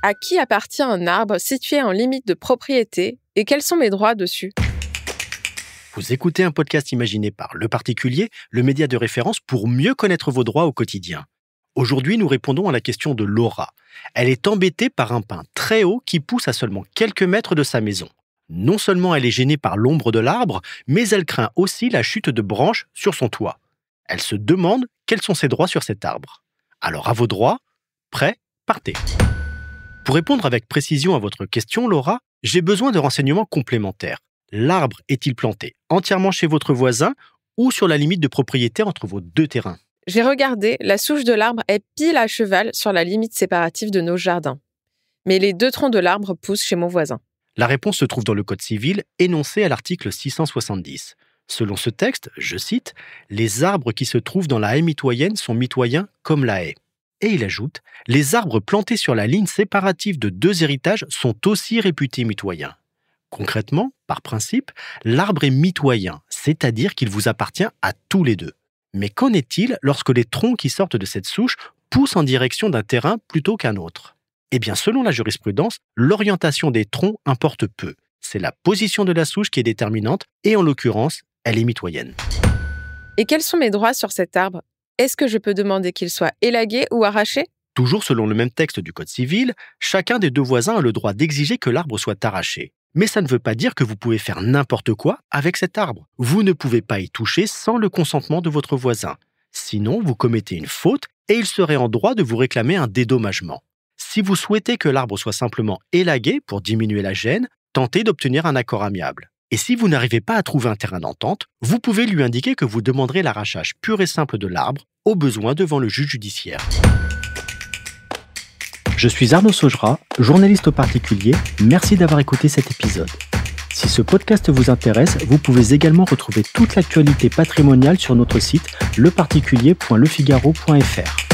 À qui appartient un arbre situé en limite de propriété et quels sont mes droits dessus ? Vous écoutez un podcast imaginé par Le Particulier, le média de référence pour mieux connaître vos droits au quotidien. Aujourd'hui, nous répondons à la question de Laura. Elle est embêtée par un pin très haut qui pousse à seulement quelques mètres de sa maison. Non seulement elle est gênée par l'ombre de l'arbre, mais elle craint aussi la chute de branches sur son toit. Elle se demande quels sont ses droits sur cet arbre. Alors à vos droits, prêts, partez. Pour répondre avec précision à votre question, Laura, j'ai besoin de renseignements complémentaires. L'arbre est-il planté entièrement chez votre voisin ou sur la limite de propriété entre vos deux terrains ? J'ai regardé, la souche de l'arbre est pile à cheval sur la limite séparative de nos jardins. Mais les deux troncs de l'arbre poussent chez mon voisin. La réponse se trouve dans le Code civil, énoncé à l'article 670. Selon ce texte, je cite, « Les arbres qui se trouvent dans la haie mitoyenne sont mitoyens comme la haie ». Et il ajoute « Les arbres plantés sur la ligne séparative de deux héritages sont aussi réputés mitoyens ». Concrètement, par principe, l'arbre est mitoyen, c'est-à-dire qu'il vous appartient à tous les deux. Mais qu'en est-il lorsque les troncs qui sortent de cette souche poussent en direction d'un terrain plutôt qu'un autre ? Eh bien, selon la jurisprudence, l'orientation des troncs importe peu. C'est la position de la souche qui est déterminante et en l'occurrence, elle est mitoyenne. Et quels sont mes droits sur cet arbre ? Est-ce que je peux demander qu'il soit élagué ou arraché ? Toujours selon le même texte du Code civil, chacun des deux voisins a le droit d'exiger que l'arbre soit arraché. Mais ça ne veut pas dire que vous pouvez faire n'importe quoi avec cet arbre. Vous ne pouvez pas y toucher sans le consentement de votre voisin. Sinon, vous commettez une faute et il serait en droit de vous réclamer un dédommagement. Si vous souhaitez que l'arbre soit simplement élagué pour diminuer la gêne, tentez d'obtenir un accord amiable. Et si vous n'arrivez pas à trouver un terrain d'entente, vous pouvez lui indiquer que vous demanderez l'arrachage pur et simple de l'arbre, au besoin devant le juge judiciaire. Je suis Arnaud Saugera, journaliste au particulier. Merci d'avoir écouté cet épisode. Si ce podcast vous intéresse, vous pouvez également retrouver toute l'actualité patrimoniale sur notre site leparticulier.lefigaro.fr.